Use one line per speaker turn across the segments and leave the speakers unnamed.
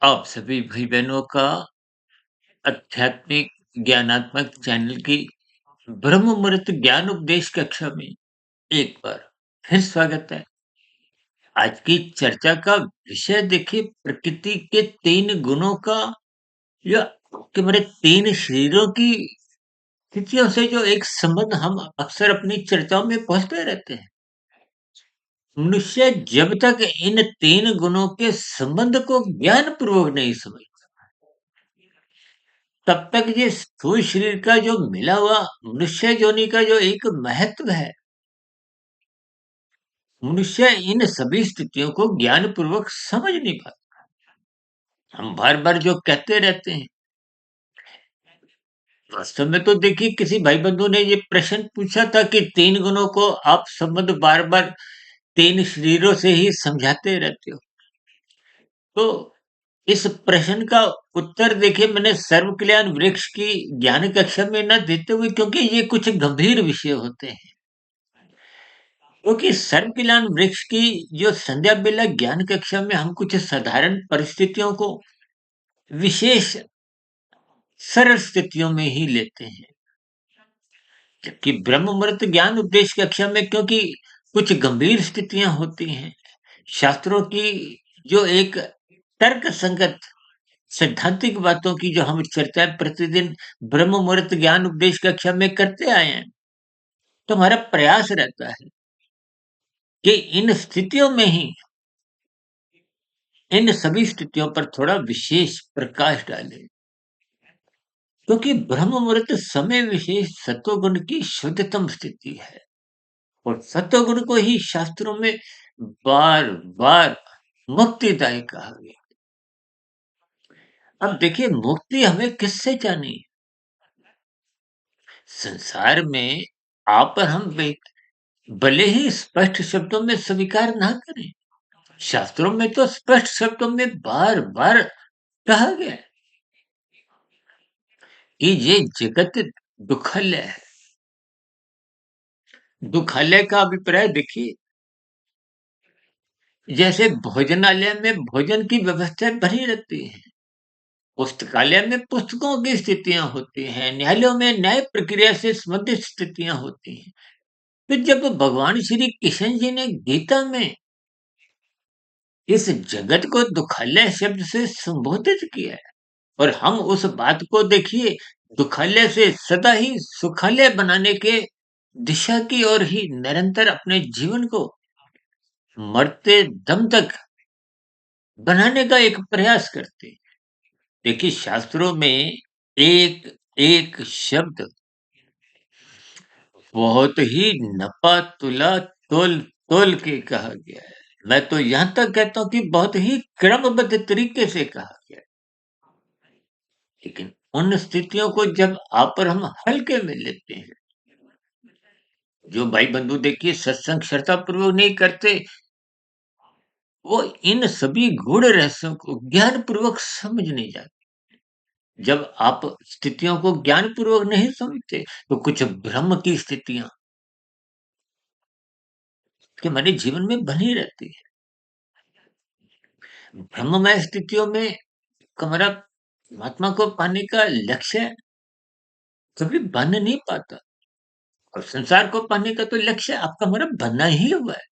आप सभी भाई-बहनों का आध्यात्मिक ज्ञानात्मक चैनल की ब्रह्म मुहूर्त ज्ञान उपदेश कक्षा में एक बार फिर स्वागत है। आज की चर्चा का विषय देखिए प्रकृति के 3 गुणों का या कि मेरे 3 शरीरों की स्थितियों से जो एक संबंध हम अक्सर अपनी चर्चाओं में पहुँचते रहते हैं। मनुष्य जब तक इन 3 गुणों के संबंध को ज्ञानपूर्वक नहीं समझता तब तक ये स्थूल शरीर का जो मिला हुआ मनुष्य योनि का जो एक महत्व है, मनुष्य इन सभी स्थितियों को ज्ञान पूर्वक समझ नहीं पाता। हम बार-बार जो कहते रहते हैं, वास्तव में तो देखिए किसी भाई बंधु ने ये प्रश्न पूछा था कि 3 गुणों को आप संबंध बार-बार 3 शरीरों से ही समझाते रहते हो। तो इस प्रश्न का उत्तर देखिए मैंने सर्व कल्याण वृक्ष की ज्ञान कक्षा में ना देते हुए क्योंकि ये कुछ गंभीर विषय होते हैं। क्योंकि सर्व कल्याण वृक्ष की जो संध्या बेला ज्ञान कक्षा में हम कुछ साधारण परिस्थितियों को विशेष सरल स्थितियों में ही लेते हैं, जबकि ब्रह्म मुहूर्त ज्ञान उपदेश कक्षा में क्योंकि कुछ गंभीर स्थितियां होती हैं, शास्त्रों की जो एक तर्क संगत सैद्धांतिक बातों की जो हम चर्चा प्रतिदिन ब्रह्म मुहूर्त ज्ञान उपदेश कक्षा में करते आए हैं, तो हमारा प्रयास रहता है कि इन स्थितियों में ही इन सभी स्थितियों पर थोड़ा विशेष प्रकाश डालें, क्योंकि ब्रह्म मुहूर्त समय विशेष सत्वगुण की शुद्धतम स्थिति है और सत्वगुण को ही शास्त्रों में बार बार मुक्तिदायी कहा गया। अब देखिए मुक्ति हमें किससे चाहिए? संसार में आप और हम भले ही स्पष्ट शब्दों में स्वीकार ना करें, शास्त्रों में तो स्पष्ट शब्दों में बार बार कहा गया है कि ये जगत दुखलय है। दुखालय का अभिप्राय देखिए, जैसे भोजनालय में भोजन की व्यवस्था बनी रहती है, पुस्तकालय में पुस्तकों की स्थितियां होती हैं, न्यायालयों में न्याय प्रक्रिया से संबंधित स्थितियां होती हैं। तो जब भगवान श्री कृष्ण जी ने गीता में इस जगत को दुखालय शब्द से संबोधित किया है और हम उस बात को देखिए दुखालय से सदा ही सुखालय बनाने के दिशा की ओर ही निरंतर अपने जीवन को मरते दम तक बनाने का एक प्रयास करते हैं। देखिए शास्त्रों में एक एक शब्द बहुत ही नपा तुला तोल तोल के कहा गया है। मैं तो यहां तक कहता हूं कि बहुत ही क्रमबद्ध तरीके से कहा गया है। लेकिन उन स्थितियों को जब आप और हम हल्के में लेते हैं, जो भाई बंधु देखिए सत्संग श्रद्धा पूर्वक नहीं करते, वो इन सभी गूढ़ रहस्यों को ज्ञान पूर्वक समझ नहीं जाते। जब आप स्थितियों को ज्ञान पूर्वक नहीं समझते, तो कुछ भ्रम की स्थितियां कि हमारे जीवन में बनी रहती है। भ्रममय स्थितियों में हमारा परमात्मा को पाने का लक्ष्य कभी बन नहीं पाता और संसार को पाने का तो लक्ष्य आपका हमारा बनना ही हुआ है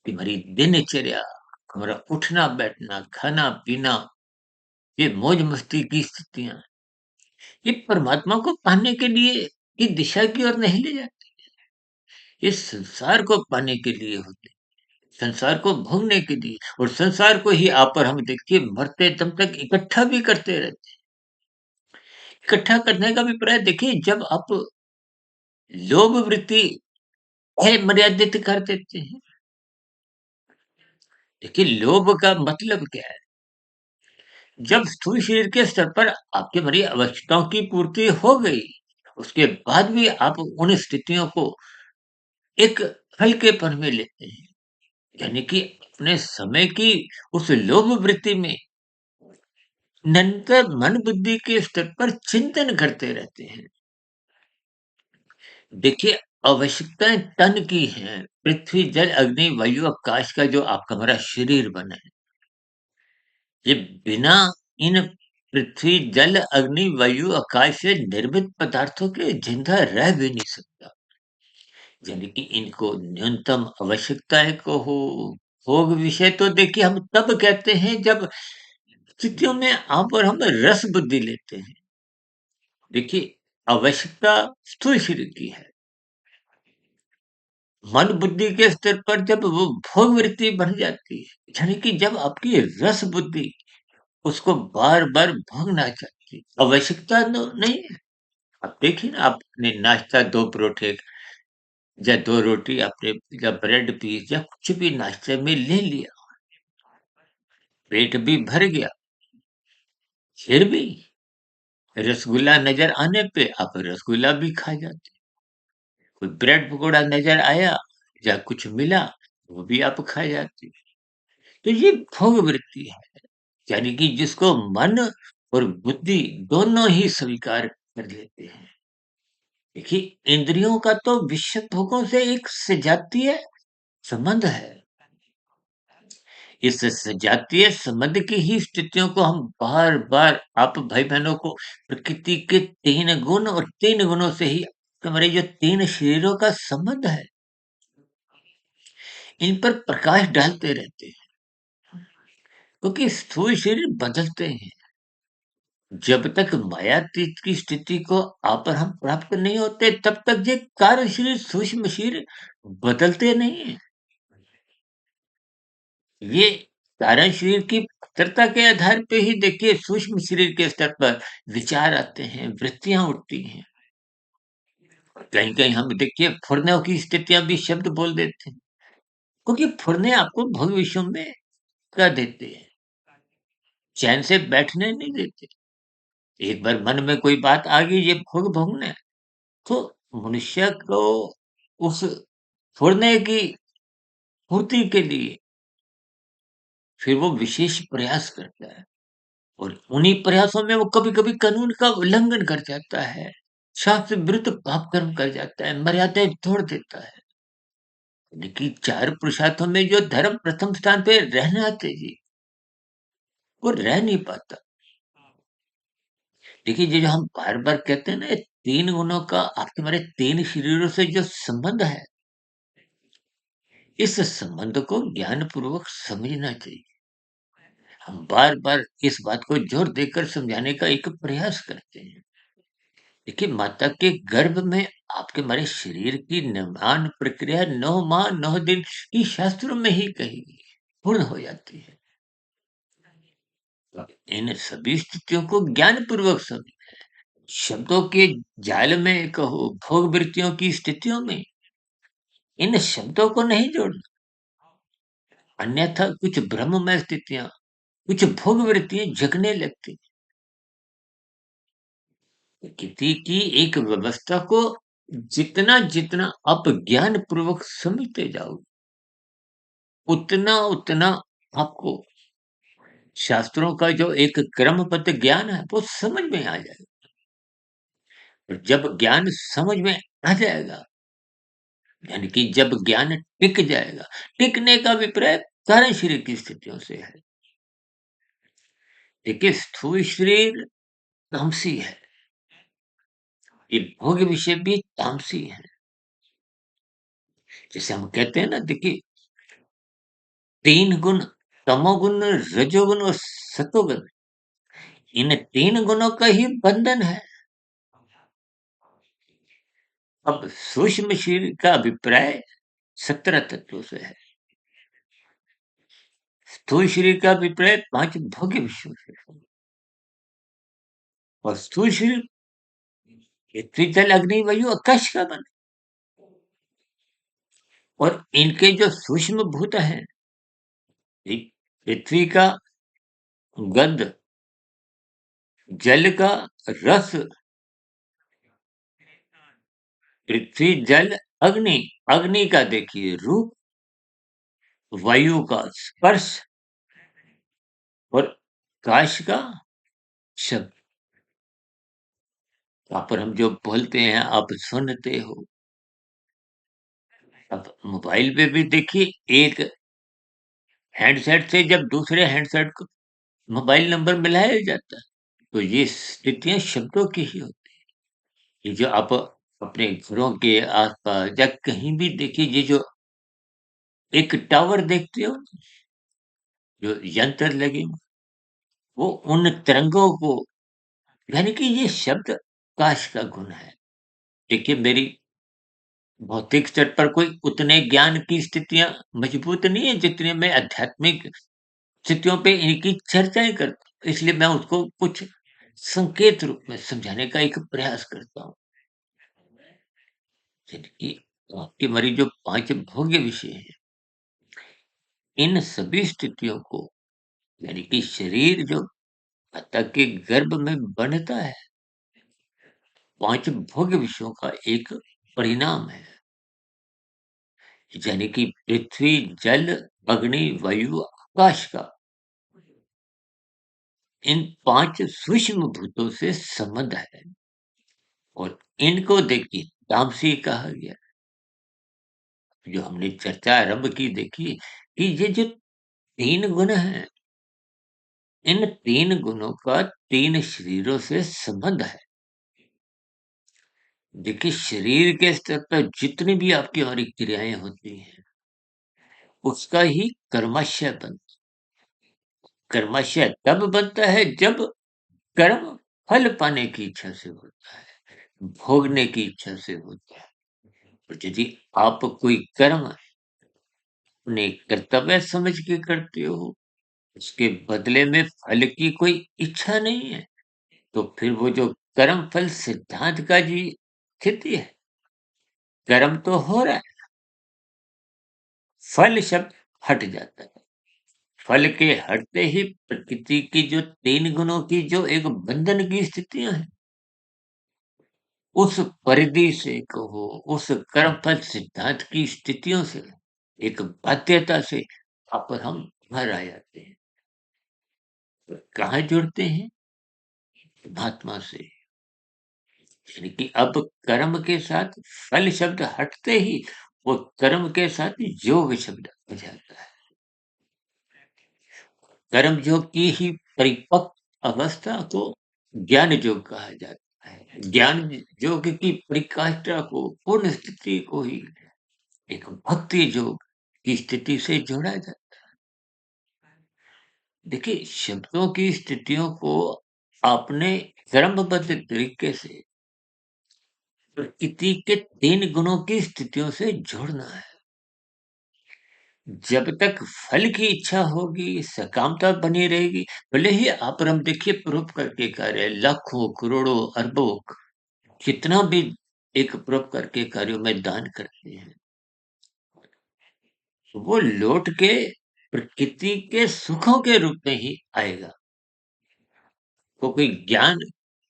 कि हमारी दिनचर्या, हमारा उठना बैठना, खाना पीना, ये मौज मस्ती की स्थितियां, ये परमात्मा को पाने के लिए की दिशा की ओर नहीं ले जाती, ये संसार को पाने के लिए होती, संसार को भोगने के लिए और संसार को ही आप और हम देखिए मरते दम तक इकट्ठा भी करते रहते हैं। इकट्ठा करने का अभिप्राय देखिए जब आप लोभ वृत्ति मर्यादित कर देते हैं। देखिए लोभ का मतलब क्या है? जब स्थूल शरीर के स्तर पर आपकी हमारी आवश्यकताओं की पूर्ति हो गई, उसके बाद भी आप उन स्थितियों को एक हल्केपन में लेते हैं। यानी कि अपने समय की उस लोभ वृत्ति में निरंतर मन बुद्धि के स्तर पर चिंतन करते रहते हैं। देखिए आवश्यकताएं तन की हैं, पृथ्वी जल अग्नि वायु आकाश का जो आपका हमारा शरीर बना है, ये बिना इन पृथ्वी, जल, अग्नि, वायु, आकाश से निर्मित पदार्थों के जिंदा रह भी नहीं सकता। यानी कि इनको न्यूनतम आवश्यकताएँ को हो भोग विषय तो देखिए हम तब कहते हैं जब स्थितियों में आप और हम रस बुद्धि लेते हैं। देखिए आवश्यकता स्थूल शरीर की है। मन बुद्धि के स्तर पर जब वो भोग वृत्ति बढ़ जाती है, यानी कि जब आपकी रस बुद्धि उसको बार-बार भोगना चाहती है, आवश्यकता तो नहीं है। अब देखिए ना आपने नाश्ता 2 परोठे या 2 रोटी आपने या ब्रेड पीस या कुछ भी नाश्ते में ले लिया, पेट भी भर गया, फिर भी रसगुल्ला नज़र आने पे आप रसगुल्ला भी खा जाते। कोई ब्रेड पकोड़ा नज़र आया या कुछ मिला, वो भी आप खा जाते। तो ये भोग वृत्ति है, यानी कि जिसको मन और बुद्धि दोनों ही स्वीकार कर लेते हैं। देखिए इंद्रियों का तो विषय भोगों से एक सजातीय संबंध है। इस सजातीय संबंध की ही स्थितियों को हम बार-बार आप भाई-बहनों को प्रकृति के 3 गुण और 3 गुणों से ही हमारे जो 3 शरीरों का संबंध है, इन पर प्रकाश डालते रहते हैं। क्योंकि स्थूल शरीर बदलते हैं। जब तक मायातीत की स्थिति को आप और हम प्राप्त नहीं होते, तब तक ये कार्य शरीर, सूक्ष्म शरीर बदलते नहीं हैं। ये कारण शरीर की पात्रता के आधार पे ही देखिए सूक्ष्म शरीर के स्तर पर विचार आते हैं, वृत्तियाँ उठती हैं। कहीं-कहीं हम देखिए फुर्नों की स्थितियाँ भी शब्द बोल देते हैं, क्योंकि फुरने आपको भोग विषयों में कर देते हैं, चैन से बैठने नहीं देते। एक बार मन में कोई बात आ गई ये भोग भोगना है, तो मनुष्य को उस फुरने की पूर्ति के लिए फिर वो विशेष प्रयास करता है। और उन्हीं प्रयासों में वो कभी-कभी कानून का उल्लंघन कर जाता है, शास्त्र विरुद्ध पाप कर्म कर जाता है, मर्यादाएँ तोड़ देता है। लेकिन 4 पुरुषार्थों में जो धर्म प्रथम स्थान पे रहना चाहिए, वो रह नहीं पाता। देखिए, ये जो हम बार-बार कहते हैं ना, ये 3 गुणों का आपके हमारे 3 शरीरों से जो संबंध है, इस संबंध को ज्ञानपूर्वक समझना चाहिए। हम बार-बार इस बात को जोर देकर समझाने का एक प्रयास करते हैं। देखिए, माता के गर्भ में आपके हमारे शरीर की निर्माण प्रक्रिया 9 माह 9 दिन ही शास्त्रों में ही कही गई है, पूर्ण हो जाती है। तो इन सभी स्थितियों को ज्ञानपूर्वक समझें। शब्दों के जाल में कहो, भोग वृत्तियों की स्थितियों में इन शब्दों को नहीं जोड़ना। अन्यथा कुछ भ्रममय स्थितियाँ, कुछ भोग वृत्तियाँ जगने लगती। प्रकृति की एक व्यवस्था को जितना-जितना आप ज्ञानपूर्वक समझते जाओगे, उतना-उतना आपको शास्त्रों का जो एक क्रमबद्ध ज्ञान है, वो समझ में आ जाएगा। और जब ज्ञान समझ में आ जाएगा, यानी कि जब ज्ञान टिक जाएगा, टिकने का अभिप्राय कारण शरीर की स्थितियों से है। देखिए, स्थूल शरीर तामसी है, ये भोग विषय भी तामसी है। जैसे हम कहते हैं ना, देखिए 3 गुण तमोगुण, रजोगुण और सतोगुण, इन 3 गुणों का ही बंधन है। अब सूक्ष्म शरीर का अभिप्राय 17 तत्वों से है। स्थूल शरीर का अभिप्राय 5 भोग्य विषयों से है। और स्थूल शरीर पृथ्वी, जल, अग्नि, वायु, आकाश का बना। और इनके जो सूक्ष्म भूत हैं, एक पृथ्वी का गंध, जल का रस, पृथ्वी, जल, अग्नि, अग्नि का देखिए रूप, वायु का स्पर्श और काश का शब्द। वहाँ पर हम जो बोलते हैं आप सुनते हो। अब मोबाइल पे भी देखिए एक हैंडसेट से जब दूसरे हैंडसेट को मोबाइल नंबर मिलाया जाता है। तो ये स्थितियाँ शब्दों की ही होती हैं। ये जो आप अपने घरों के आस-पास या कहीं भी देखिए, ये जो एक टावर देखते हो, जो यंत्र लगे हों, वो उन तरंगों को, यानी कि ये शब्द काश का गुण है। देखिए, मेरी भौतिक स्तर पर कोई उतने ज्ञान की स्थितियाँ मजबूत नहीं है, जितनी मैं आध्यात्मिक स्थितियों पे इनकी चर्चाएँ करता हूँ। इसलिए मैं उसको कुछ संकेत रूप में समझाने का एक प्रयास करता हूँ। जैसे कि आपकी हमारी जो 5 भोग्य विषय हैं, इन सभी स्थितियों को, यानी कि शरीर जो माता के गर्भ में बनता है, 5 भोग्य विषयों का एक परिणाम है। यानी कि पृथ्वी, जल, अग्नि, वायु, आकाश का इन 5 सूक्ष्म भूतों से संबंध है, और इनको देखिए तामसी कहा गया। जो हमने चर्चा आरंभ की, देखिए कि ये जो 3 गुण हैं, इन 3 गुणों का 3 शरीरों से संबंध है। देखिए, शरीर के स्तर पर जितनी भी आपकी और क्रियाएँ होती हैं, उसका ही कर्माशय कर्माशय तब बनता है जब कर्म फल पाने की इच्छा से होता है, भोगने की इच्छा से होता है। और यदि आप कोई कर्म अपने कर्तव्य समझ के करते हो, उसके बदले में फल की कोई इच्छा नहीं है, तो फिर वो जो कर्म फल सिद्धांत का जी स्थिति है, कर्म तो हो रहा है, फल शब्द हट जाता है। फल के हटते ही प्रकृति की जो 3 गुणों की जो एक बंधन की स्थितियाँ हैं, उस परिधि से कहो, उस कर्मफल सिद्धांत की स्थितियों से, एक बाध्यता से वहाँ पर हम बाहर आ जाते हैं। तो कहाँ जुड़ते हैं? परमात्मा से। यानी कि अब कर्म के साथ फल शब्द हटते ही वो कर्म के साथ योग शब्द आ जाता है। कर्म योग की ही परिपक्व अवस्था को ज्ञान योग कहा जाता है। ज्ञान योग की परिकाष्ठा को, पूर्ण स्थिति को ही एक भक्ति योग की स्थिति से जोड़ा जाता है। देखिए, शब्दों की स्थितियों को आपने क्रमबद्ध तरीके से प्रकृति के 3 गुणों की स्थितियों से जोड़ना है। जब तक फल की इच्छा होगी, सकामता बनी रहेगी, भले ही आप और हम देखिए परोपकार के कार्य लाखों, करोड़ों, अरबों, कितना भी एक परोपकार के कार्यों में दान करते हैं, वो लौट के प्रकृति के सुखों के रूप में ही आएगा। वो कोई ज्ञान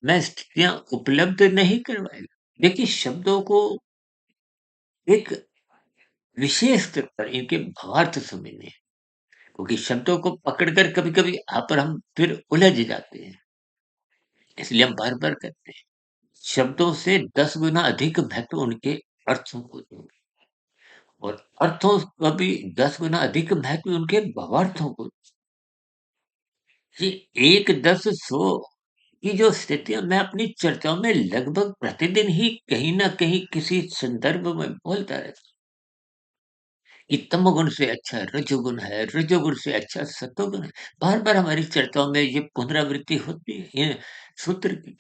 में स्थितियाँ उपलब्ध नहीं करवाएगा। देखिए, शब्दों को एक विशेष स्तर पर इनके भावार्थ समझने हैं, क्योंकि शब्दों को पकड़कर कभी-कभी आप और हम फिर उलझ जाते हैं। इसलिए हम बार-बार कहते हैं, शब्दों से 10 गुना अधिक महत्व उनके अर्थों को दो, और अर्थों का भी 10 गुना अधिक महत्व उनके भावार्थों को। ये 1, 10, 100 की जो स्थितियाँ मैं अपनी चर्चाओं में लगभग प्रतिदिन ही कहीं न कहीं किसी संदर्भ में बोलता रहता हूँ, कि तमोगुण से अच्छा रजोगुण है, रजोगुण से अच्छा सतोगुण है। बार-बार हमारी चर्चाओं में ये पुनरावृत्ति होती है, ये सूत्र की।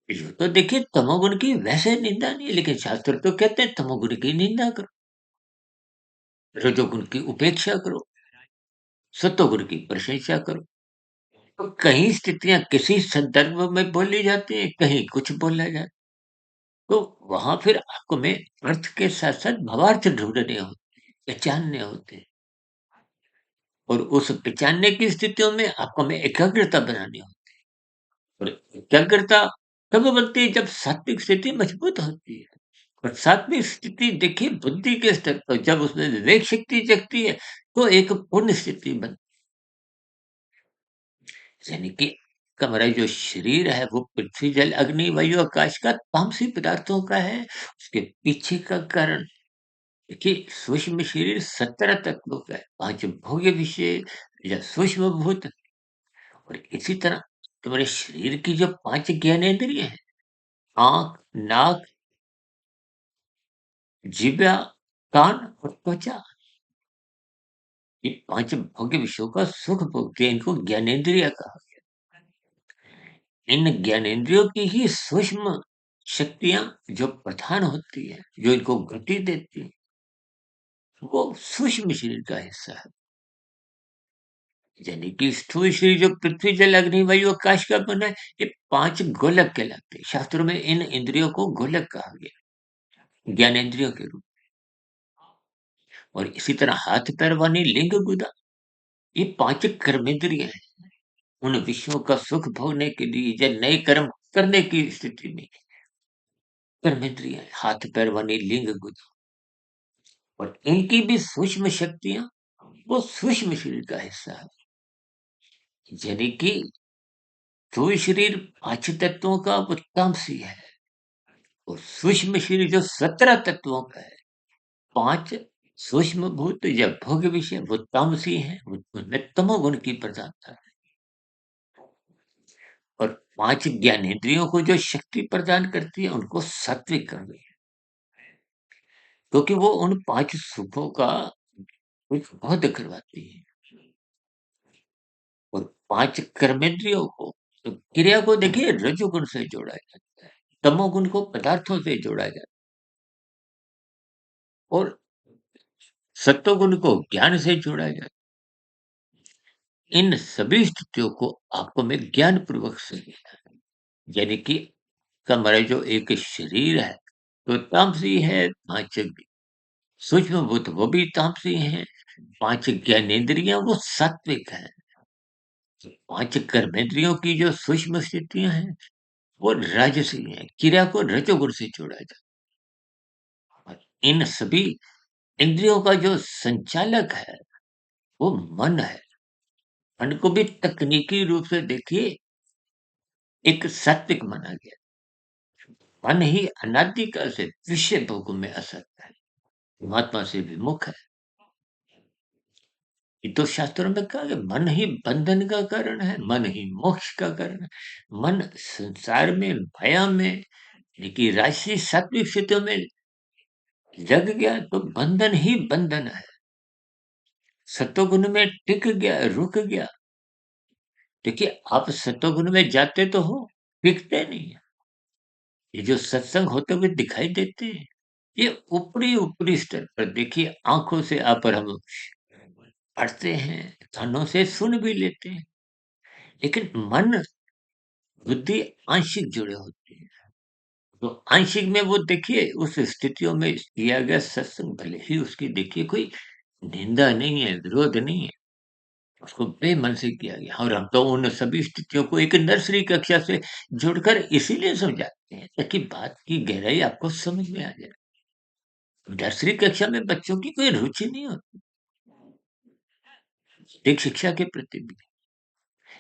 यूँ तो देखिए, तमोगुण की वैसे निंदा नहीं है, लेकिन शास्त्र तो कहते हैं तमोगुण की निंदा करो, रजोगुण की उपेक्षा करो, सतोगुण की प्रशंसा करो। तो कहीं स्थितियाँ किसी संदर्भ में बोली जाती हैं, कहीं कुछ बोला जाता है। तो वहाँ फिर आपको में अर्थ के साथ-साथ भावार्थ ढूँढने होते हैं, पहचानने होते हैं, और उस पहचानने की स्थितियों में आपको में एकाग्रता बनानी होती है, और एकाग्रता तब बनती है जब सात्विक स्थिति मजबूत होती है। और सात्विक स्थिति देखिए बुद्धि के स्तर पर जब उसमें विवेक शक्ति जगती है, तो एक पूर्ण स्थिति बनती है। यानी कि हमारा जो शरीर है वो पृथ्वी, जल, अग्नि, वायु, आकाश का तामसी पदार्थों का है। उसके पीछे का कारण देखिए, सूक्ष्म शरीर 17 तत्वों का है, 5 भोग्य विषय या सूक्ष्म भूत और इसी तरह तुम्हारे शरीर की जो 5 ज्ञानेंद्रिय हैं, आँख, नाक, जिह्वा, कान और त्वचा, ये 5 भोग्य विषयों का सुख भोगते हैं, इनको ज्ञानेंद्रिय कहा गया। इन ज्ञानेंद्रियों की ही सूक्ष्म शक्तियाँ जो प्रधान होती हैं, जो इनको गति देती हैं, वो सूक्ष्म शरीर का हिस्सा है। यानी कि स्थूल शरीर जो पृथ्वी, जल, अग्नि, वायु, आकाश का बना है, ये 5 गोलक कहलाते हैं। शास्त्रों में इन इंद्रियों को गोलक कहा गया, ज्ञानेंद्रियों के रूप। और इसी तरह हाथ, पैर, वाणी, लिंग, गुदा, ये 5 कर्मेंद्रिय हैं। उन विषयों का सुख भोगने के लिए या नए कर्म करने की स्थिति में कर्मेंद्रिय हैं, हाथ, पैर, वाणी, लिंग, गुदा। और इनकी भी सूक्ष्म शक्तियाँ, वो सूक्ष्म शरीर का हिस्सा है। यानी कि स्थूल शरीर 5 तत्वों का वो तामसी है और सूक्ष्म शरीर जो 17 तत्वों का है, 5 सूक्ष्म भूत या भोग विषय वो तामसी हैं, उनमें तमोगुण की प्रधानता है। और 5 ज्ञानेंद्रियों को जो शक्ति प्रदान करती है, उनको सात्विक कहा गया है। क्योंकि वो उन 5 सुखों का कुछ बोध करवाती है। और 5 कर्मेंद्रियों को, तो क्रिया को देखिए रजोगुण से जोड़ा जाता है, तमोगुण को पदार्थों से जोड़ा जाता है और सत्वगुण को ज्ञान से जोड़ा जाता है। इन सभी स्थितियों को आपको मैं ज्ञान पूर्वक से, यानी कि हमारा जो एक शरीर है, तो तामसी है, 5 सूक्ष्म भूत वो भी तामसी हैं, 5 ज्ञानेंद्रियाँ वो सात्विक हैं, 5 कर्मेंद्रियों की जो सूक्ष्म स्थितियाँ हैं, वो राजसी हैं, क्रिया को रजोगुण से जोड़ा जाता है। इन सभी इंद्रियों का जो संचालक है, वो मन है। मन को भी तकनीकी रूप से देखिए एक सात्विक माना गया। मन ही अनादिकाल से विषय भोगों में असक्त है, परमात्मा से विमुख है। ये तो शास्त्रों में कहा गया, मन ही बंधन का कारण है, मन ही मोक्ष का कारण है। मन संसार में, माया में, देखिए राशि सात्विक स्थितियों में लग गया तो बंधन ही बंधन है। सत्वगुण में टिक गया, रुक गया। देखिए आप सत्वगुण में जाते तो हो, टिकते नहीं है। ये जो सत्संग होते हुए दिखाई देते हैं, ये ऊपरी स्तर पर देखिए, आंखों से आप और हम पढ़ते हैं, कानों से सुन भी लेते हैं, लेकिन मन, बुद्धि आंशिक जुड़े होते हैं। तो आंशिक में वो देखिए उस स्थितियों में किया गया सत्संग, भले ही उसकी देखिए कोई निंदा नहीं है, विरोध नहीं है, उसको बेमन से किया गया। और हम तो उन सभी स्थितियों को एक नर्सरी कक्षा से जुड़कर इसीलिए समझाते हैं, ताकि बात की गहराई आपको समझ में आ जाए। नर्सरी कक्षा में बच्चों की कोई रुचि नहीं होती एक शिक्षा के प्रति भी।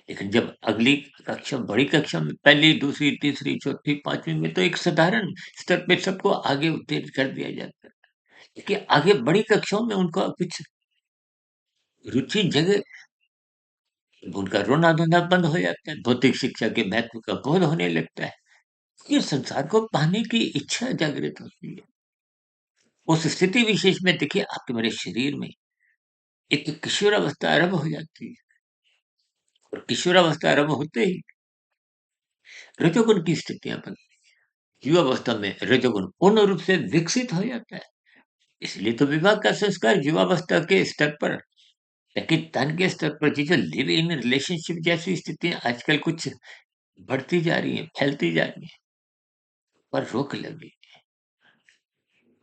लेकिन जब अगली कक्षा, बड़ी कक्षा में, पहली, दूसरी, तीसरी, चौथी, 5वीं में तो एक साधारण स्तर पे सबको आगे उत्तीर्ण कर दिया जाता है। देखिए आगे बड़ी कक्षाओं में उनका कुछ रुचि जगह, उनका रोना-धोना बंद हो जाता है, भौतिक शिक्षा के महत्व का बोध होने लगता है। ये संसार को पाने की इच्छा जागृत होती है। उस स्थिति विशेष में देखिए आपके मेरे शरीर में एक किशोरावस्था आरंभ हो जाती है और किशोरावस्था आरंभ होते ही रजोगुण की स्थितियाँ बनती हैं। युवावस्था में रजोगुण पूर्ण रूप से विकसित हो जाता है। इसलिए तो विवाह का संस्कार युवावस्था के स्तर पर, लेकिन तन के स्तर पर ये जो लिव इन रिलेशनशिप जैसी स्थितियाँ आजकल कुछ बढ़ती जा रही हैं, फैलती जा रही हैं, पर रोक लगी।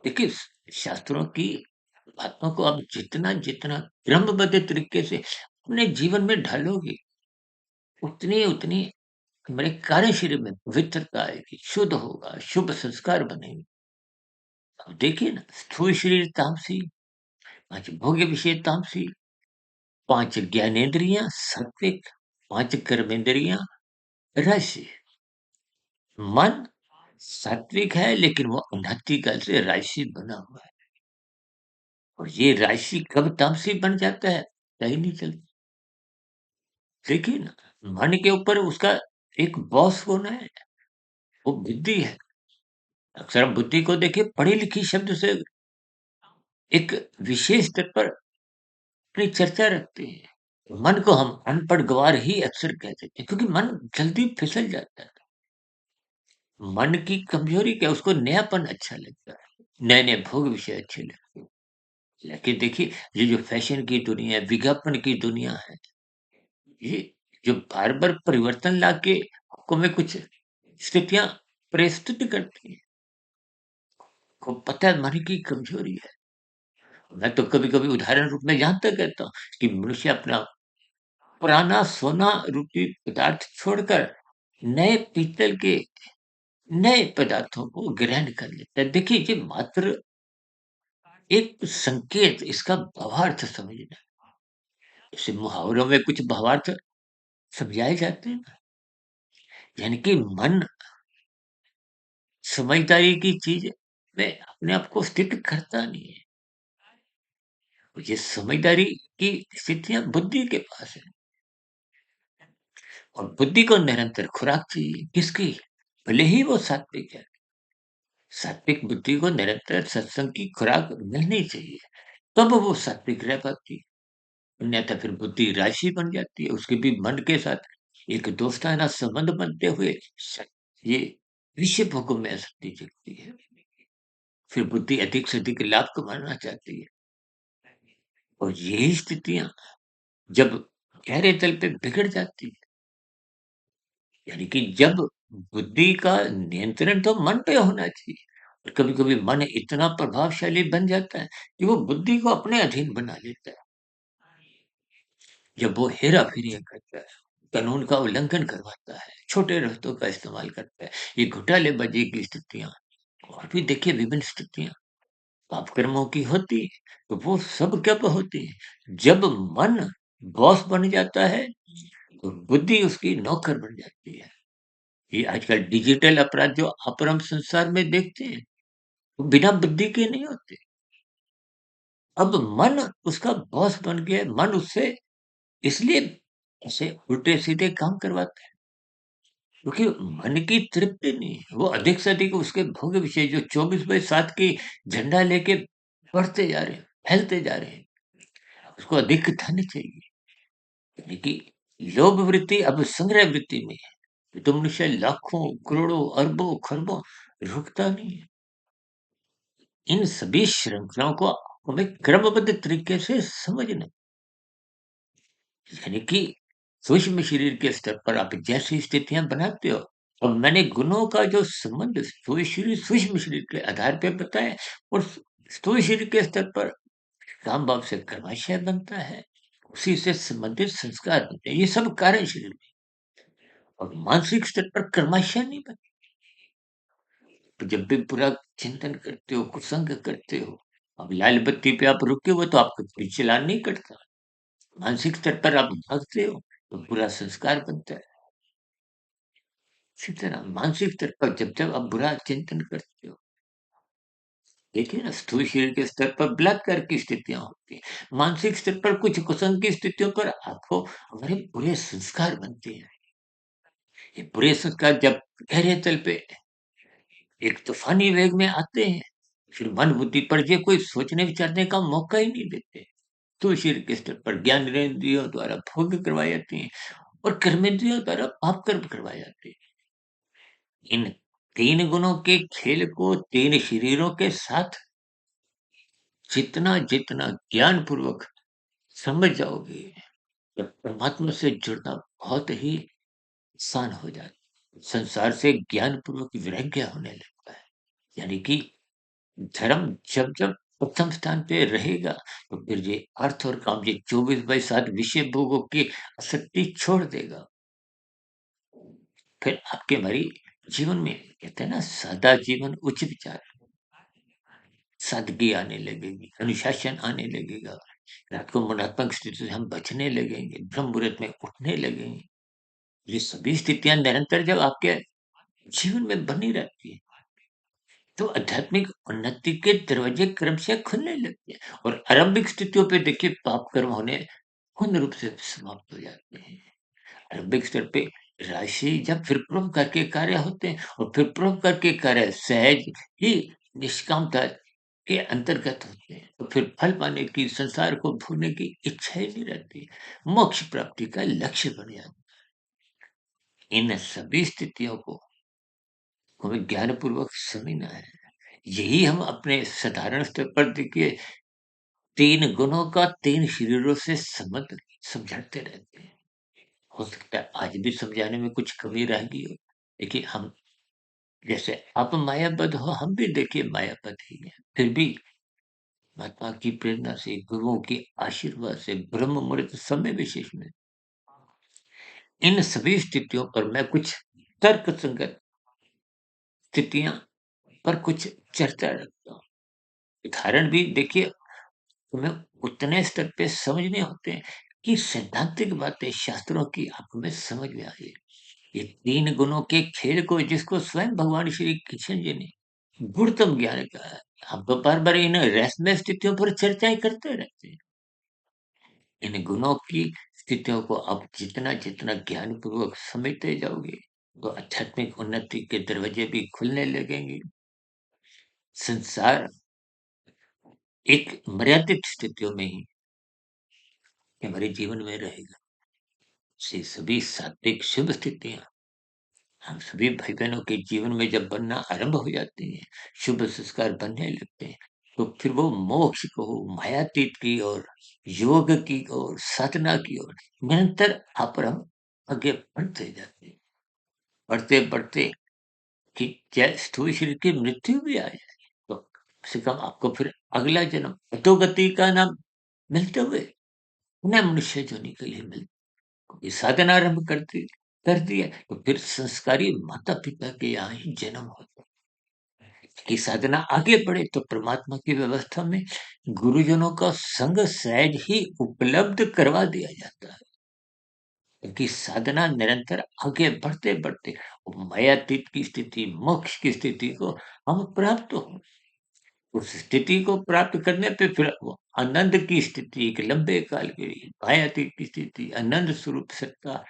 देखिए शास्त्रों की बातों को आप जितना क्रमबद्ध तरीके से अपने जीवन में ढालोगे, उतनी हमारे कार्य शरीर में पवित्रता आएगी, शुद्ध होगा, शुभ संस्कार बनेंगे। अब देखिए ना, स्थूल शरीर तामसी, 5 भोग्य विषय तामसी, 5 ज्ञानेंद्रियाँ सात्विक, 5 कर्मेंद्रियाँ राजसी। मन सात्विक है लेकिन वो अनादिकाल से राजसी बना हुआ है। और ये राशि कब तामसी बन जाता है, पता ही नहीं चलता। देखिए ना, मन के ऊपर उसका एक बॉस होना है, वो बुद्धि है। अक्सर हम बुद्धि को देखिए पढ़ी-लिखी शब्द से एक विशेष स्तर पर अपनी चर्चा रखते हैं। मन को हम अनपढ़ गँवार ही अक्सर कह देते हैं, क्योंकि मन जल्दी फिसल जाता है। मन की कमजोरी क्या है, उसको नयापन अच्छा लगता है, नए-नए भोग विषय अच्छे लगते हैं। लेकिन देखिए, ये जो फैशन की दुनिया है, विज्ञापन की दुनिया है, ये जो बार-बार परिवर्तन लाके आपको में कुछ स्थितियाँ प्रस्तुत करती हैं, को पता है मन की कमजोरी है। मैं तो कभी-कभी उदाहरण रूप में यहाँ तक कहता हूँ कि मनुष्य अपना पुराना सोना रूपी पदार्थ छोड़कर नए पीतल के नए पदार्थों को ग्रहण कर लेता है। देखिए, ये मात्र एक संकेत, इसका भावार्थ समझना। जैसे मुहावरों में कुछ भावार्थ समझाए जाते हैं ना, यानी कि मन समझदारी की चीज़ में अपने आप को स्थित करता नहीं है। ये समझदारी की स्थितियाँ बुद्धि के पास है, और बुद्धि को निरंतर खुराक चाहिए। किसकी? भले ही वो सात्विक है। सात्विक बुद्धि को निरंतर सत्संग की खुराक मिलनी चाहिए, तब वो सात्विक रह पाती है। अन्यथा फिर बुद्धि राशि बन जाती है, उसके भी मन के साथ एक दोस्ताना संबंध बनते हुए ये विषय भोगों में आसक्ति जगती है। फिर बुद्धि अधिक से अधिक लाभ कमाना चाहती है, और यही स्थितियाँ जब गहरे तल पे बिगड़ जाती है, यानी कि जब बुद्धि का नियंत्रण तो मन पे होना चाहिए, और कभी-कभी मन इतना प्रभावशाली बन जाता है कि वो बुद्धि को अपने अधीन बना लेता है। जब वो हेरा-फेरी करता है, कानून का उल्लंघन करवाता है, छोटे रास्तों का इस्तेमाल करता है, ये घोटालेबाज़ी की स्थितियाँ, और भी देखिए विभिन्न स्थितियाँ पाप कर्मों की होती है, तो वो सब कब होती है? जब मन बॉस बन जाता है, तो बुद्धि उसकी नौकर बन जाती है। ये आजकल डिजिटल अपराध जो आप और हम संसार में देखते हैं, वो बिना बुद्धि के नहीं होते। अब मन उसका बॉस बन गया है, मन उससे इसलिए ऐसे उल्टे-सीधे काम करवाता है, क्योंकि मन की तृप्ति नहीं है। वो अधिक से अधिक उसके भोग विषय जो 24/7 की झंडा लेके बढ़ते जा रहे हैं, फैलते जा रहे हैं। उसको अधिक धन चाहिए, यानी कि लोभ वृत्ति अब संग्रह वृत्ति में है। तो मनुष्य लाखों, करोड़ों, अरबों, खरबों रुकता नहीं है। इन सभी श्रृंखलाओं को हमें क्रमबद्ध तरीके से समझना, यानी कि सूक्ष्म शरीर के स्तर पर आप जैसी स्थितियाँ बनाते हो, और मैंने गुणों का जो संबंध सूक्ष्म शरीर के आधार पे बताया, और स्थूल शरीर के स्तर पर काम भाव से कर्माशय बनता है, उसी से संबंधित संस्कार बनते हैं। ये सब कारण शरीर में, और मानसिक स्तर पर कर्माशय नहीं बनते। तो जब भी बुरा चिंतन करते हो, कुसंग करते हो, अब लाल बत्ती पे आप रुके हो तो आपका कोई चालान नहीं कटता। मानसिक स्तर पर आप भागते हो, तो बुरा संस्कार बनता है। इसी तरह मानसिक स्तर पर जब-जब आप बुरा चिंतन करते हो, देखिए ना, स्थूल शरीर के स्तर पर बलात्कार की स्थितियाँ होती हैं। मानसिक स्तर पर कुछ कुसंग की स्थितियों पर आपको हमारे बुरे संस्कार बनते हैं। ये बुरे संस्कार जब गहरे तल पे एक तूफ़ानी वेग में आते हैं, फिर मन बुद्धि पर ये कोई सोचने विचारने का मौका ही नहीं देते। तो शरीर के स्तर पर ज्ञानेंद्रियों द्वारा भोग करवाई जाती हैं, और कर्मेंद्रियों द्वारा पाप कर्म करवाए जाते हैं। इन 3 गुणों के खेल को 3 शरीरों के साथ जितना ज्ञान पूर्वक समझ जाओगे, तब परमात्मा से जुड़ना बहुत ही आसान हो जाता है। संसार से ज्ञान पूर्वक वैराग्य होने लगता है। यानी कि धर्म जब-जब प्रथम स्थान पे रहेगा, तो फिर ये अर्थ और काम, ये 24/7 विषय भोगों की आसक्ति छोड़ देगा। फिर आपके हमारी जीवन में कहते हैं ना, सादा जीवन उच्च विचार, सादगी आने लगेगी, अनुशासन आने लगेगा। रात को मनात्मक स्थिति से हम बचने लगेंगे, ब्रह्म मुहूर्त में उठने लगेंगे। ये सभी स्थितियाँ निरंतर जब आपके जीवन में बनी रहती है, तो आध्यात्मिक उन्नति के दरवाजे क्रमशः खुलने लगते हैं और आरंभिक स्थितियों पे देखिए पाप कर्म होने पूर्ण रूप से समाप्त हो जाते हैं। आरंभिक स्तर पे राशि जब फिर परोपकार के कार्य होते हैं और फिर परोपकार के कार्य सहज ही निष्कामता के अंतर्गत होते हैं, तो फिर फल पाने की, संसार को भोगने की इच्छा ही नहीं रहती। मोक्ष प्राप्ति का लक्ष्य बन जाता है। इन सभी स्थितियों को हमें ज्ञानपूर्वक समझना है। यही हम अपने साधारण स्तर पर देखिए 3 गुणों का 3 शरीरों से संबंध समझाते रहते हैं। हो सकता है आज भी समझाने में कुछ कमी रह गई हो। देखिए हम जैसे आप मायाबद्ध हो, हम भी देखिए मायाबद्ध ही हैं। फिर भी महात्मा की प्रेरणा से, गुरुओं के आशीर्वाद से, ब्रह्म मुहूर्त समय विशेष में इन सभी स्थितियों पर मैं कुछ तर्क संगत स्थितियाँ पर कुछ चर्चा रखता हूँ। उदाहरण भी देखिए तुम्हें उतने स्तर पे समझने होते हैं कि सैद्धांतिक बातें शास्त्रों की आंखों में समझ में आए। ये 3 गुणों के खेल को जिसको स्वयं भगवान श्री कृष्ण जी ने गुरुतम ज्ञान कहा है। हम तो बार-बार इन रहस्यमय स्थितियों पर चर्चाएँ करते रहते हैं। इन गुणों की स्थितियों को आप जितना-जितना ज्ञानपूर्वक समझते जाओगे, तो आध्यात्मिक उन्नति के दरवाजे भी खुलने लगेंगे। संसार एक मर्यादित स्थितियों में ही हमारे जीवन में रहेगा। से सभी सात्विक शुभ स्थितियाँ हम सभी भाई-बहनों के जीवन में जब बनना आरंभ हो जाती हैं, शुभ संस्कार बनने लगते हैं, तो फिर वो मोक्ष को, मायातीत की ओर, योग की ओर, साधना की ओर निरंतर आप और हम आगे बढ़ते जाते हैं। बढ़ते-बढ़ते कि चाहे स्थूल शरीर की मृत्यु भी आ जाए, तो कम से कम आपको फिर अगला जन्म अधोगति का नाम मिलते हुए पुनः मनुष्य योनि के लिए मिलता है। ये साधना आरंभ कर दिया, तो फिर संस्कारी माता-पिता के यहाँ ही जन्म होता है। कि साधना आगे बढ़े तो परमात्मा की व्यवस्था में गुरुजनों का संग सहज ही उपलब्ध करवा दिया जाता है। क्योंकि साधना निरंतर आगे बढ़ते-बढ़ते मायातीत की स्थिति, मोक्ष की स्थिति को हम प्राप्त हों। उस स्थिति को प्राप्त करने पे फिर वो आनंद की स्थिति एक लंबे काल के लिए मायातीत की स्थिति, आनंद स्वरूप सत्ता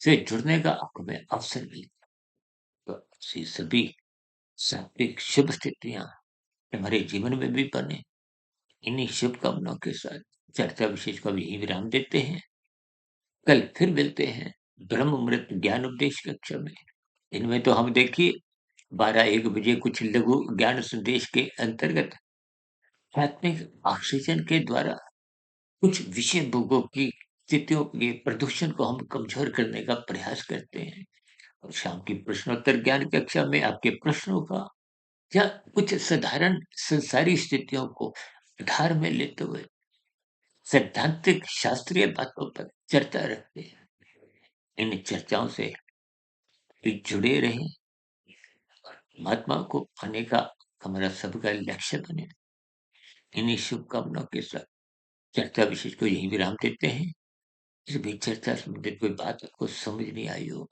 से जुड़ने का हमें अवसर मिलता है। तो ऐसी सभी सात्विक शुभ स्थितियाँ हमारे जीवन में भी बने। इन्हीं शुभकामनाओं के साथ चर्चा विशेष को अब यहीं विराम देते हैं। कल फिर मिलते हैं ब्रह्ममृत ज्ञान उपदेश कक्षा में। इनमें तो हम देखिए 12-1 बजे कुछ लघु ज्ञान संदेश के अंतर्गत प्राथमिक ऑक्सीजन के द्वारा कुछ विषय भोगों की स्थितियों के प्रदूषण को हम कमजोर करने का प्रयास करते हैं और शाम की प्रश्नोत्तर ज्ञान कक्षा में आपके प्रश्नों का या कुछ साधारण संसारी स्थितियों को आधार में लेते हुए सैद्धांतिक शास्त्रीय बातों पर चर्चा रखते हैं। इन चर्चाओं से भी जुड़े रहें। महात्मा को पाने का हमारा सबका लक्ष्य बने। इन्हीं शुभकामनाओं के साथ चर्चा विशेष को यहीं विराम देते हैं। इस भी चर्चा संबंधित कोई बात आपको समझ नहीं आई हो,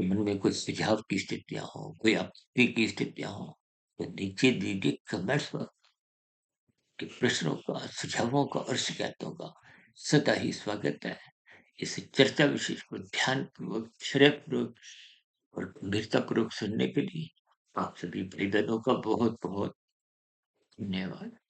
मन में कोई सुझाव की स्थितियाँ हो, कोई आपत्ति की स्थितियाँ हो, तो नीचे दीजिए कमेंट्स में कि प्रश्नों का, सुझावों का और शिकायतों का सदा ही स्वागत है। इस चर्चा विशेष को ध्यानपूर्वक, श्रद्धापूर्वक और गंभीरतापूर्वक सुनने के लिए आप सभी भाई-बहनों का बहुत-बहुत धन्यवाद।